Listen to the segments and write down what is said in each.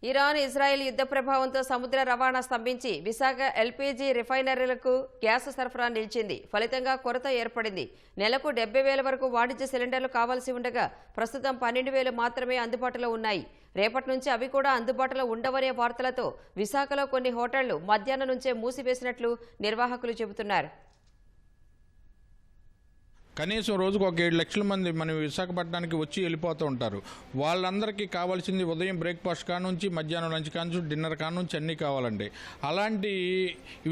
Iran Israel యుద్ధ ప్రభావంతో సముద్ర రవాణా స్తంభించి విశాఖ ఎల్పీజీ రిఫైనరీలకు గ్యాస్ సరఫరా నిలిచింది. ఫలితంగా కొరత ఏర్పడింది. నెలకు 70,000 వరకు వాణిజ్య సిలిండర్లు కావాల్సి ఉండగా ప్రస్తుతం 12,000 మాత్రమే అందుబాటులో ఉన్నాయి. రేపటి నుంచి అవి కూడా అందుబాటులో ఉండవనే వార్తలతో విశాఖలో కొన్ని హోటళ్లు మధ్యాహ్నం నుంచే మూసివేసినట్లు నిర్వాహకులు చెబుతున్నారు. కనీసం రోజుకు ఒక 7 లక్షల మంది మన విశాఖపట్నానికి వచ్చి వెళ్ళిపోతూ ఉంటారు. వాళ్ళందరికీ కావాల్సింది ఉదయం బ్రేక్ఫాస్ట్ కానుంచి మధ్యాహ్నం లంచ్ కానుంచి డిన్నర్ కానుంచి అన్నీ కావాలండి. అలాంటి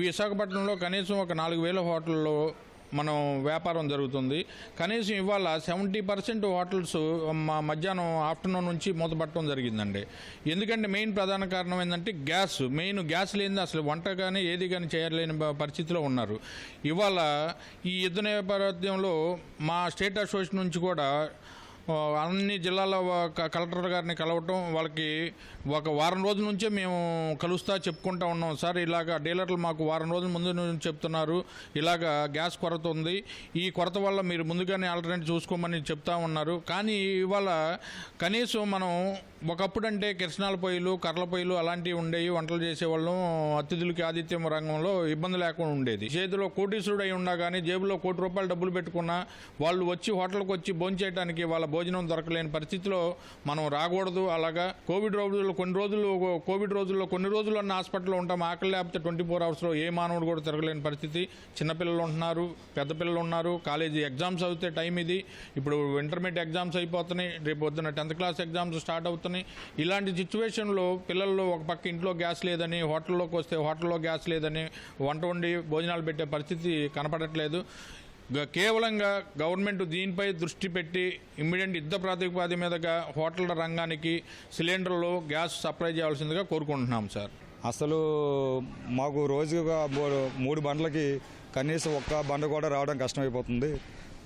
విశాఖపట్నంలో కనీసం ఒక 4,000 హోటల్లో మనం వ్యాపారం జరుగుతుంది. కనీసం ఇవాళ 70% హోటల్స్ మధ్యాహ్నం ఆఫ్టర్నూన్ నుంచి మూతపట్టడం జరిగిందండి. ఎందుకంటే మెయిన్ ప్రధాన కారణం ఏంటంటే గ్యాస్ లేనిది అసలు వంట కానీ ఏది కానీ చేయలేని పరిస్థితిలో ఉన్నారు. ఇవాళ ఈ యుద్ధ నేపథ్యంలో మా స్టేట్ అసోసియేషన్ నుంచి కూడా అన్ని జిల్లాల కలెక్టర్ గారిని కలవటం, వాళ్ళకి ఒక వారం రోజుల నుంచే మేము చెప్పుకుంటా ఉన్నాం. సార్ ఇలాగ డీలర్లు మాకు వారం రోజుల ముందు నుంచి చెప్తున్నారు, ఇలాగ గ్యాస్ కొరత ఉంది, ఈ కొరత వల్ల మీరు ముందుగానే ఆల్టర్నేటివ్ చూసుకోమని చెప్తా ఉన్నారు. కానీ ఇవాళ కనీసం మనం ఒకప్పుడు అంటే కిరసనాల పొయ్యిలు, కర్రల పొయ్యిలు అలాంటివి ఉండేవి. వంటలు చేసేవాళ్ళం, అతిథులకి ఆతిథ్యం రంగంలో ఇబ్బంది లేకుండా ఉండేది. చేతిలో కోటీశ్వరుడు అయి ఉన్నా కానీ జేబులో ₹1,00,00,000 డబ్బులు పెట్టుకున్నా వాళ్ళు వచ్చి హోటల్కి వచ్చి భోంచేయడానికి వాళ్ళ భోజనం దొరకలేని పరిస్థితిలో మనం రాకూడదు. అలాగా కోవిడ్ రోజుల్లో కొన్ని రోజులు అన్న హాస్పిటల్లో ఉంటాం. ఆకలి లేకపోతే 24 అవర్స్లో ఏ మానవుడు కూడా తిరగలేని పరిస్థితి. చిన్నపిల్లలు ఉంటున్నారు, పెద్ద పిల్లలు ఉన్నారు. కాలేజీ ఎగ్జామ్స్ అవుతే టైం ఇది. ఇప్పుడు ఇంటర్మీడియట్ ఎగ్జామ్స్ అయిపోతున్నాయి, రేపు పొద్దున్న 10th క్లాస్ ఎగ్జామ్స్ స్టార్ట్ అవుతున్నాయి. ఇలాంటి సిచ్యువేషన్లో పిల్లల్లో ఒక పక్క ఇంట్లో గ్యాస్ లేదని, హోటల్లోకి వస్తే హోటల్లో గ్యాస్ లేదని వంట వండి భోజనాలు పెట్టే పరిస్థితి కనపడట్లేదు. కేవలంగా గవర్నమెంట్ దీనిపై దృష్టి పెట్టి ఇమ్మీడియట్ యుద్ధ ప్రాతిపదిక మీదుగా హోటళ్ల రంగానికి సిలిండర్లు గ్యాస్ సప్లై చేయాల్సిందిగా కోరుకుంటున్నాం సార్. అసలు మాకు రోజుగా 3 బండ్లకి కనీసం ఒక్క బండ కూడా రావడం కష్టమైపోతుంది.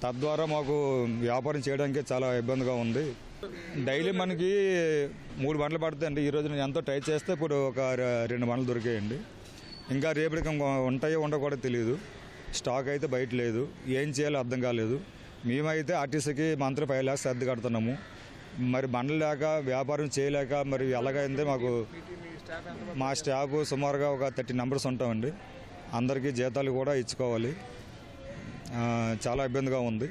తద్వారా మాకు వ్యాపారం చేయడానికి చాలా ఇబ్బందిగా ఉంది. డైలీ మనకి 3 బండ్లు పడతాయండి. ఈ రోజు ఎంతో ట్రై చేస్తే ఇప్పుడు ఒక 2 బండ్లు దొరికాయండి. ఇంకా రేపటికి ఉంటాయో ఉండో కూడా తెలియదు. స్టాక్ అయితే బయట లేదు. ఏం చేయాలో అర్థం కాలేదు. మేమైతే ఆర్టీసీకి మంత్లీ 5 lakhs అద్దె కడుతున్నాము. మరి బండ్లు లేక వ్యాపారం చేయలేక మరి ఎలాగైంది మాకు. మా స్టాఫ్ సుమారుగా ఒక 30 మెంబర్స్ ఉంటామండి. అందరికీ జీతాలు కూడా ఇచ్చుకోవాలి. చాలా ఇబ్బందిగా ఉంది.